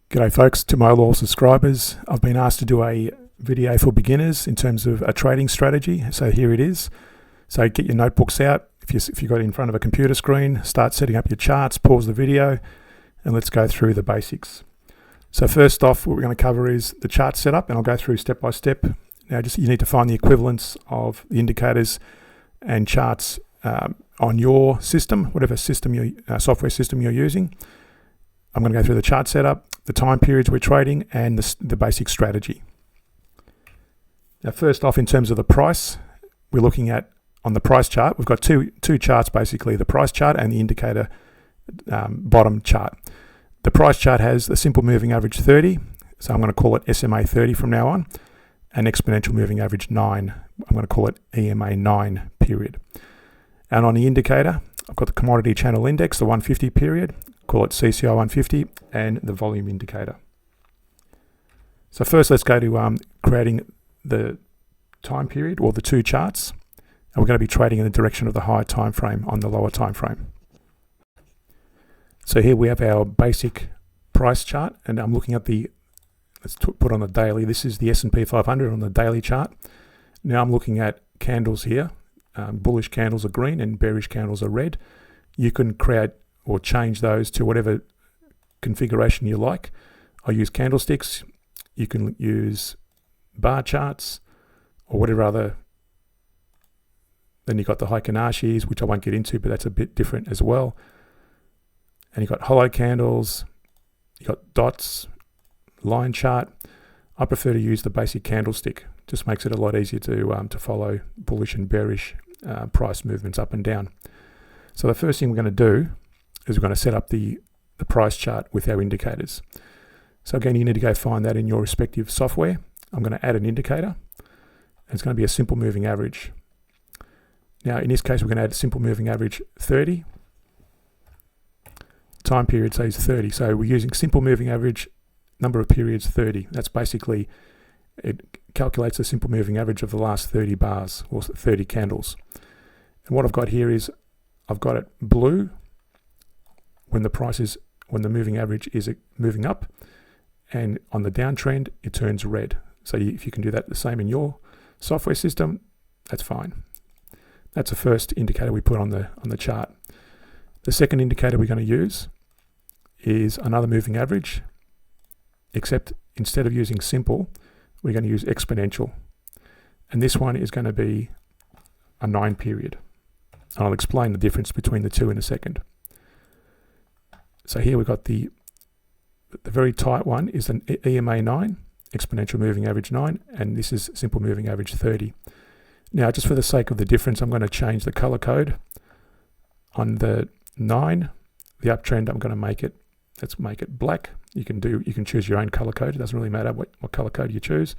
G'day folks, to my loyal subscribers. I've been asked to do a video for beginners in terms of a trading strategy, so here it is. So get your notebooks out. If you've got it in front of a computer screen, start setting up your charts, pause the video, and let's go through the basics. So first off, what we're going to cover is the chart setup, and I'll go through step by step. Now you need to find the equivalents of the indicators and charts on your system, whatever system software system you're using. I'm going to go through the chart setup, the time periods we're trading, and the basic strategy. Now first off, in terms of the price, we're looking at, on the price chart, we've got two charts basically, the price chart and the indicator bottom chart. The price chart has the simple moving average 30, so I'm going to call it SMA 30 from now on, and exponential moving average 9, I'm going to call it EMA 9 period. And on the indicator, I've got the commodity channel index, the 150 period, call it CCI 150, and the volume indicator. So first let's go to creating the time period, or the two charts, and we're going to be trading in the direction of the higher time frame on the lower time frame. So here we have our basic price chart, and I'm looking at let's put on the daily. This is the S&P 500 on the daily chart. Now I'm looking at candles here. Bullish candles are green and bearish candles are red. You can create or change those to whatever configuration you like. I use candlesticks. You can use bar charts or whatever other. Then you've got the Heikin-Ashis, which I won't get into, but that's a bit different as well. And you've got hollow candles, you've got dots, line chart. I prefer to use the basic candlestick. Just makes it a lot easier to follow bullish and bearish price movements up and down. So the first thing we're going to do is we're going to set up the price chart with our indicators. So again, you need to go find that in your respective software. I'm going to add an indicator, and it's going to be a simple moving average. Now in this case, we're going to add simple moving average 30. Time period says 30. So we're using simple moving average, number of periods 30. That's basically, it calculates the simple moving average of the last 30 bars or 30 candles. And what I've got here is I've got it blue when the moving average is moving up, and on the downtrend it turns red. So if you can do that the same in your software system, that's fine. That's the first indicator we put on the chart. The second indicator we're going to use is another moving average, except instead of using simple, we're going to use exponential. And this one is going to be a 9 period. And I'll explain the difference between the two in a second. So here we've got the very tight one is an EMA 9, exponential moving average 9, and this is simple moving average 30. Now, just for the sake of the difference, I'm going to change the color code on the 9. The uptrend, I'm going to let's make it black. You can choose your own color code. It doesn't really matter what color code you choose.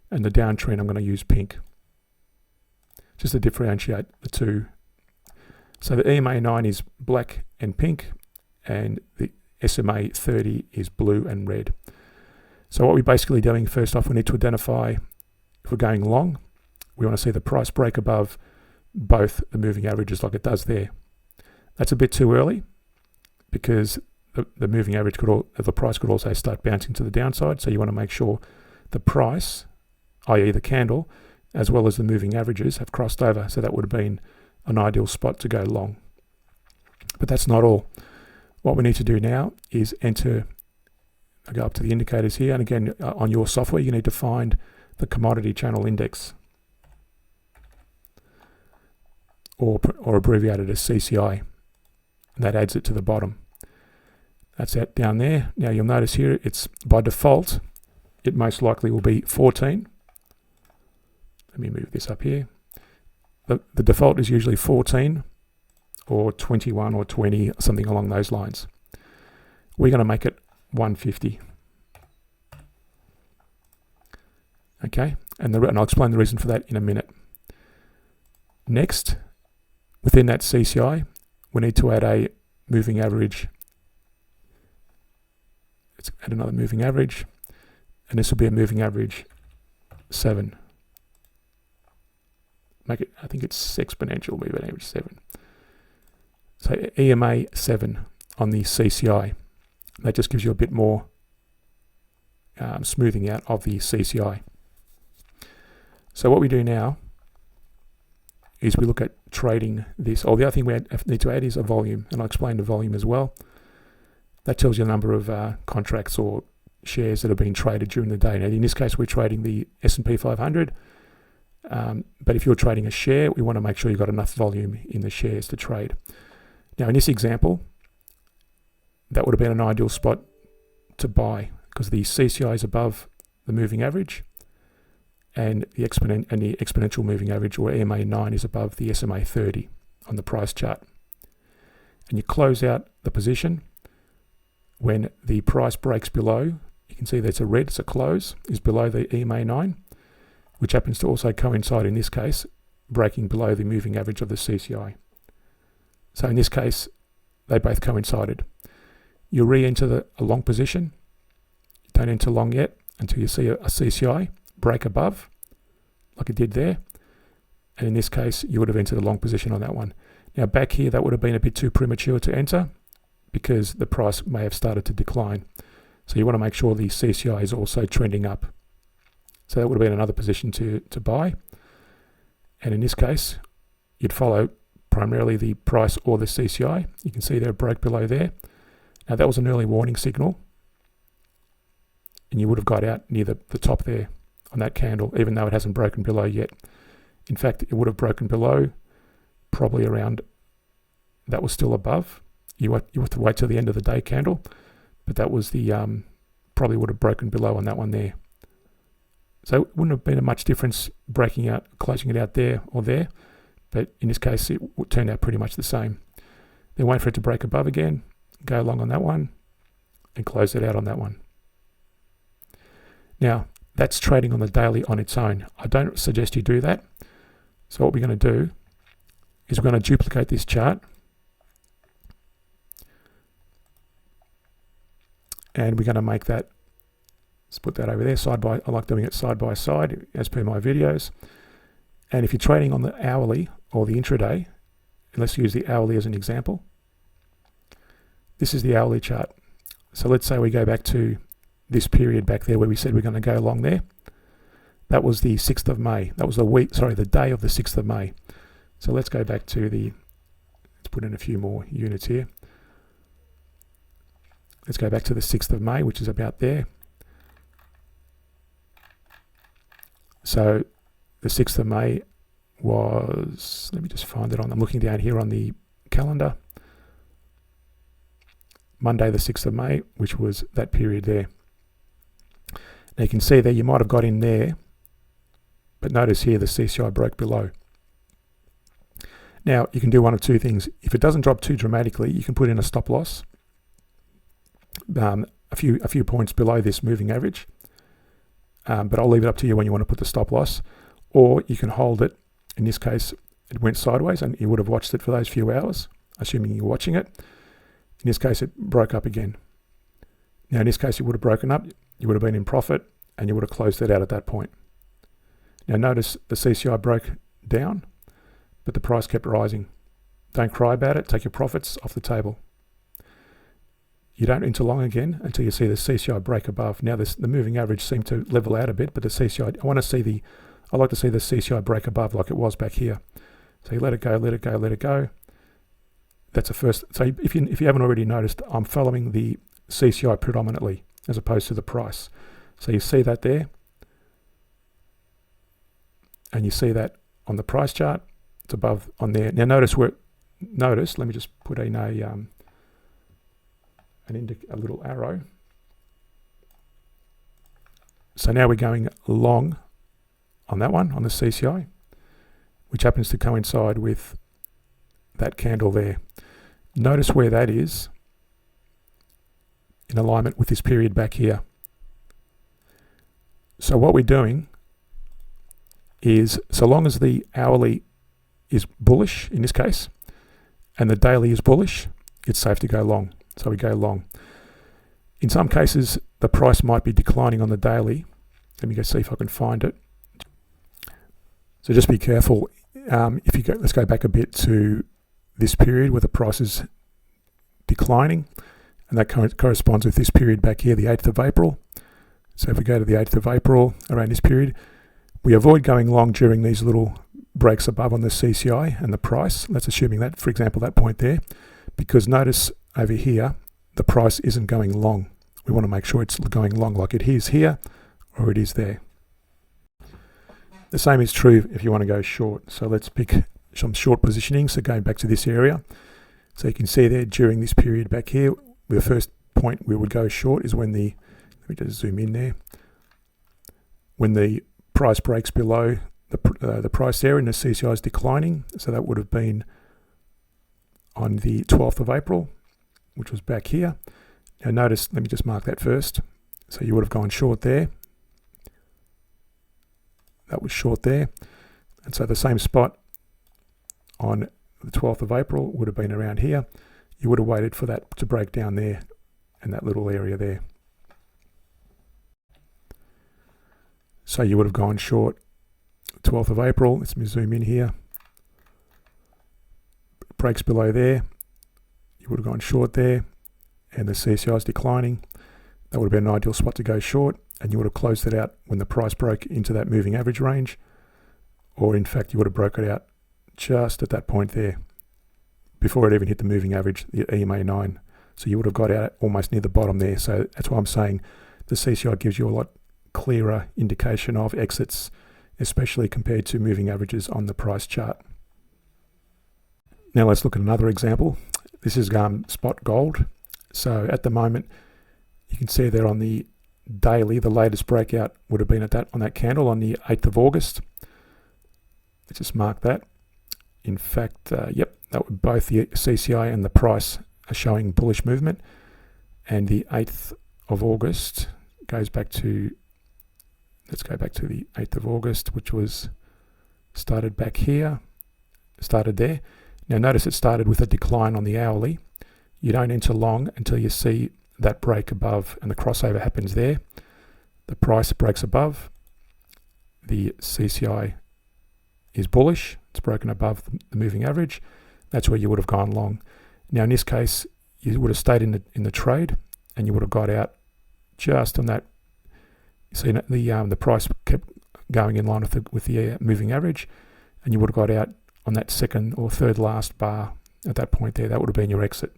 And the downtrend, I'm going to use pink, just to differentiate the two. So the EMA 9 is black and pink, and the SMA 30 is blue and red. So what we're basically doing, first off, we need to identify if we're going long, we want to see the price break above both the moving averages like it does there. That's a bit too early, because the moving average the price could also start bouncing to the downside. So you want to make sure the price, i.e. the candle, as well as the moving averages have crossed over. So that would have been an ideal spot to go long. But that's not all. What we need to do now is I go up to the indicators here, and again, on your software, you need to find the commodity channel index, or abbreviated as CCI. And that adds it to the bottom. That's it down there. Now you'll notice here, it's by default, it most likely will be 14. Let me move this up here. The default is usually 14 or 21 or 20, something along those lines. We're going to make it 150. Okay, and I'll explain the reason for that in a minute. Next, within that CCI, we need to add a moving average. Let's add another moving average, and this will be a moving average 7. Make it, I think it's exponential moving average 7. So EMA 7 on the CCI. That just gives you a bit more smoothing out of the CCI. So what we do now is we look at trading this. The other thing we need to add is a volume, and I'll explain the volume as well. That tells you the number of contracts or shares that have been traded during the day. Now, in this case, we're trading the S&P 500, but if you're trading a share, we want to make sure you've got enough volume in the shares to trade. Now, in this example, that would have been an ideal spot to buy because the CCI is above the moving average, and the exponential moving average, or EMA 9, is above the SMA 30 on the price chart. And you close out the position when the price breaks below. You can see that's a red, it's a close, is below the EMA 9, which happens to also coincide, in this case, breaking below the moving average of the CCI. So in this case, they both coincided. You re-enter a long position. Don't enter long yet until you see a CCI break above, like it did there. And in this case, you would have entered a long position on that one. Now back here, that would have been a bit too premature to enter because the price may have started to decline. So you want to make sure the CCI is also trending up. So that would have been another position to buy. And in this case, you'd follow primarily the price or the CCI. You can see there it broke below there. Now that was an early warning signal, and you would have got out near the top there on that candle, even though it hasn't broken below yet. In fact, it would have broken below probably around, that was still above. You have to wait till the end of the day candle, but that was the, probably would have broken below on that one there. So it wouldn't have been a much difference breaking out, closing it out there or there, but in this case, it turned out pretty much the same. Then wait for it to break above again, go along on that one, and close it out on that one. Now, that's trading on the daily on its own. I don't suggest you do that. So what we're going to do is we're going to duplicate this chart, and we're going to make that, let's put that over there, I like doing it side by side as per my videos. And if you're trading on the hourly or the intraday, and let's use the hourly as an example, this is the hourly chart. So let's say we go back to this period back there where we said we're going to go along there. That was the 6th of May. That was the day of the 6th of May. So let's go back to let's put in a few more units here. Let's go back to the 6th of May, which is about there. So the 6th of May was, let me just find it I'm looking down here on the calendar. Monday the 6th of May, which was that period there. Now you can see there, you might have got in there, but notice here the CCI broke below. Now you can do one of two things. If it doesn't drop too dramatically, you can put in a stop loss a few points below this moving average, but I'll leave it up to you when you want to put the stop loss, or you can hold it. In this case, it went sideways and you would have watched it for those few hours, assuming you're watching it. In this case, it broke up again. Now in this case, it would have broken up, you would have been in profit, and you would have closed it out at that point. Now notice the CCI broke down, but the price kept rising. Don't cry about it, take your profits off the table. You don't enter long again until you see the CCI break above. Now the moving average seemed to level out a bit, but the CCI, I like to see the CCI break above like it was back here. So you let it go, let it go, let it go. That's a first. So if you haven't already noticed, I'm following the CCI predominantly as opposed to the price. So you see that there, and you see that on the price chart. It's above on there. Now notice let me just put in a little arrow. So now we're going long on that one, on the CCI, which happens to coincide with that candle there. Notice where that is in alignment with this period back here. So what we're doing is, so long as the hourly is bullish in this case, and the daily is bullish, it's safe to go long. So we go long. In some cases, the price might be declining on the daily. Let me go see if I can find it. So just be careful. Let's go back a bit to this period where the price is declining, and that corresponds with this period back here, the 8th of April. So if we go to the 8th of April, around this period, we avoid going long during these little breaks above on the CCI and the price. Let's assuming that, for example, that point there, because notice over here, the price isn't going long. We want to make sure it's going long like it is here or it is there. The same is true if you want to go short. So let's pick some short positioning. So going back to this area. So you can see there during this period back here, the first point we would go short is when the, let me just zoom in there, when the price breaks below the price there and the CCI is declining. So that would have been on the 12th of April, which was back here. Now notice, let me just mark that first. So you would have gone short there. That was short there. And so the same spot on the 12th of April would have been around here. You would have waited for that to break down there and that little area there. So you would have gone short 12th of April. Let's zoom in here. Breaks below there. You would have gone short there and the CCI is declining. That would have been an ideal spot to go short, and you would have closed it out when the price broke into that moving average range, or in fact you would have broke it out just at that point there before it even hit the moving average, the EMA 9. So you would have got out almost near the bottom there. So that's why I'm saying the CCI gives you a lot clearer indication of exits, especially compared to moving averages on the price chart. Now let's look at another example. This is spot gold. So at the moment, you can see there on the daily, the latest breakout would have been on that candle on the 8th of August. Let's just mark that. In fact, yep, that would both the CCI and the price are showing bullish movement. And the 8th of August goes back to, let's go back to the 8th of August, which was started back here, started there. Now notice it started with a decline on the hourly. You don't enter long until you see that break above and the crossover happens there. The price breaks above. The CCI is bullish. It's broken above the moving average. That's where you would have gone long. Now in this case, you would have stayed in the trade and you would have got out just on that. You see the price kept going in line with the moving average, and you would have got out on that second or third last bar at that point there. That would have been your exit.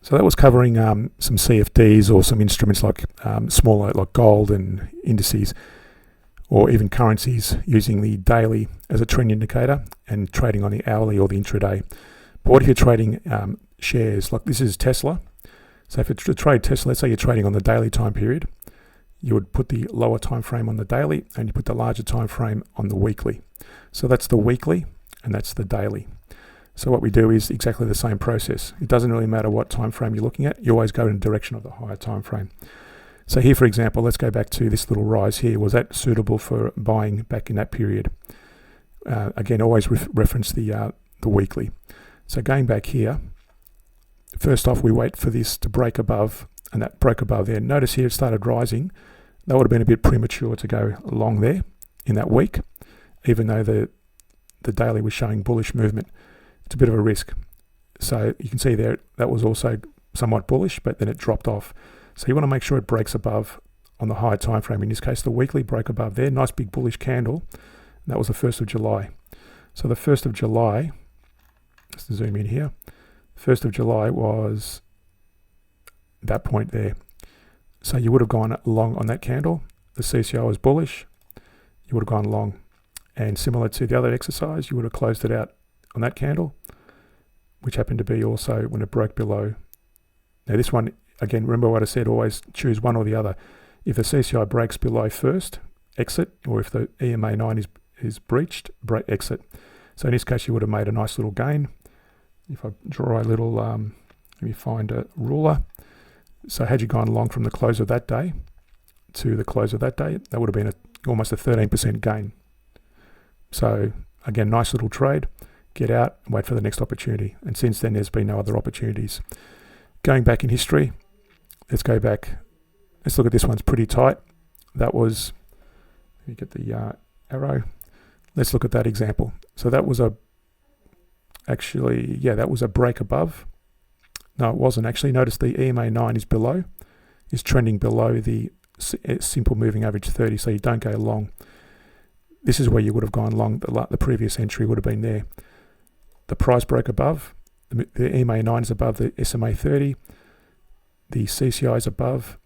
So that was covering some CFDs or some instruments like smaller, like gold and indices, or even currencies using the daily as a trend indicator and trading on the hourly or the intraday. But what if you're trading shares? Like this is Tesla. So if it's to trade Tesla, let's say you're trading on the daily time period, you would put the lower time frame on the daily and you put the larger time frame on the weekly. So that's the weekly and that's the daily. So what we do is exactly the same process. It doesn't really matter what time frame you're looking at. You always go in the direction of the higher time frame. So here, for example, let's go back to this little rise here. Was that suitable for buying back in that period? Again, always reference the weekly. So going back here, first off, we wait for this to break above, and that broke above there. Notice here it started rising. That would have been a bit premature to go long there in that week, even though the daily was showing bullish movement. It's a bit of a risk. So you can see there that was also somewhat bullish, but then it dropped off. So you want to make sure it breaks above on the higher time frame. In this case, the weekly broke above there. Nice big bullish candle. And that was the 1st of July. So the 1st of July, let's zoom in here. 1st of July was that point there. So you would have gone long on that candle. The CCI was bullish. You would have gone long. And similar to the other exercise, you would have closed it out on that candle, which happened to be also when it broke below. Now this one, again, remember what I said, always choose one or the other. If the CCI breaks below first, exit, or if the EMA 9 is breached, exit. So in this case, you would have made a nice little gain. If I draw a little, let me find a ruler. So had you gone long from the close of that day to the close of that day, that would have been almost a 13% gain. So again, nice little trade. Get out and wait for the next opportunity. And since then, there's been no other opportunities. Going back in history, let's go back. Let's look at this one's pretty tight. That was, let me get the arrow. Let's look at that example. So that was that was a break above. No, it wasn't actually. Notice the EMA 9 is below. is trending below the simple moving average 30, so you don't go long. This is where you would have gone long. The previous entry would have been there. The price broke above. The EMA 9 is above the SMA 30. The CCI is above,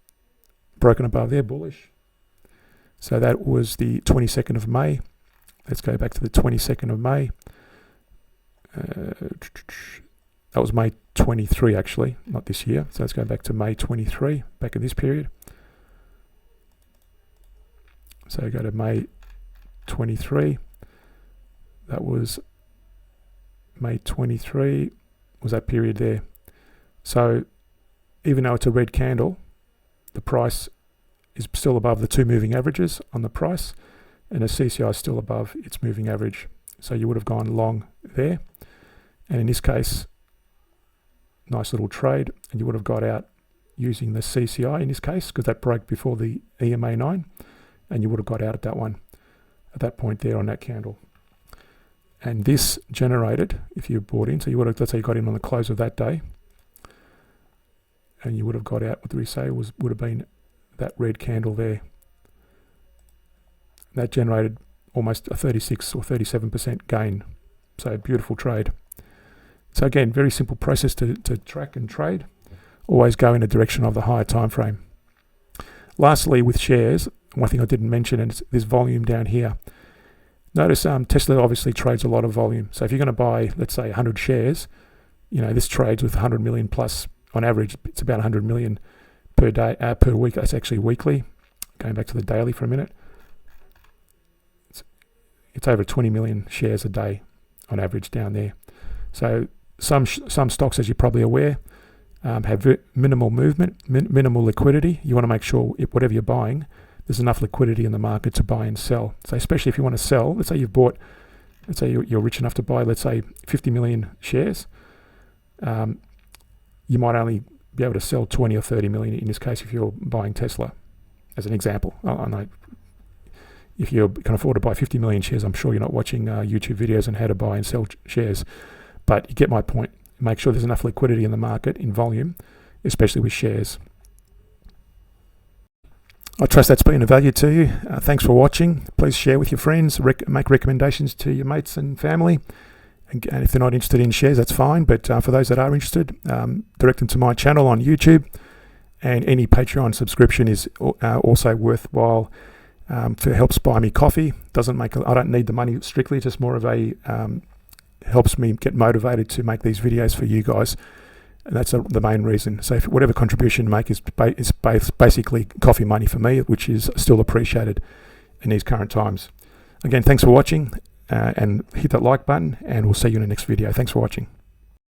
broken above there, bullish. So that was the 22nd of May. Let's go back to the 22nd of May. That was May 23 actually, not this year. So let's go back to May 23, back in this period. So go to May 23. That was May 23, was that period there. So even though it's a red candle, the price is still above the 2 moving averages on the price, and the CCI is still above its moving average. So you would have gone long there. And in this case, nice little trade, and you would have got out using the CCI in this case, because that broke before the EMA 9, and you would have got out at that one, at that point there on that candle. And this generated, if you bought in, so you would have, let's say you got in on the close of that day, and you would have got out, what do we say, would have been that red candle there. That generated almost a 36 or 37% gain. So beautiful trade. So again, very simple process to track and trade. Always go in the direction of the higher time frame. Lastly, with shares, one thing I didn't mention, and it's this volume down here. Notice Tesla obviously trades a lot of volume. So if you're going to buy, let's say 100 shares, this trades with 100 million plus on average. It's about 100 million per day, per week. That's actually weekly. Going back to the daily for a minute. It's over 20 million shares a day on average down there. So some stocks, as you're probably aware, have minimal movement, minimal liquidity. You want to make sure whatever you're buying, there's enough liquidity in the market to buy and sell. So especially if you want to sell, let's say you've bought, let's say you're rich enough to buy, let's say 50 million shares. You might only be able to sell 20 or 30 million in this case if you're buying Tesla, as an example. I know if you can afford to buy 50 million shares, I'm sure you're not watching YouTube videos on how to buy and sell shares. But you get my point. Make sure there's enough liquidity in the market in volume, especially with shares. I trust that's been of value to you. Thanks for watching. Please share with your friends, make recommendations to your mates and family. And if they're not interested in shares, that's fine. But for those that are interested, direct them to my channel on YouTube. And any Patreon subscription is also worthwhile. Helps buy me coffee. I don't need the money strictly, just more of a helps me get motivated to make these videos for you guys, and that's the main reason. So whatever contribution you make is basically coffee money for me, which is still appreciated in these current times. Again, thanks for watching, and hit that like button, and we'll see you in the next video. Thanks for watching.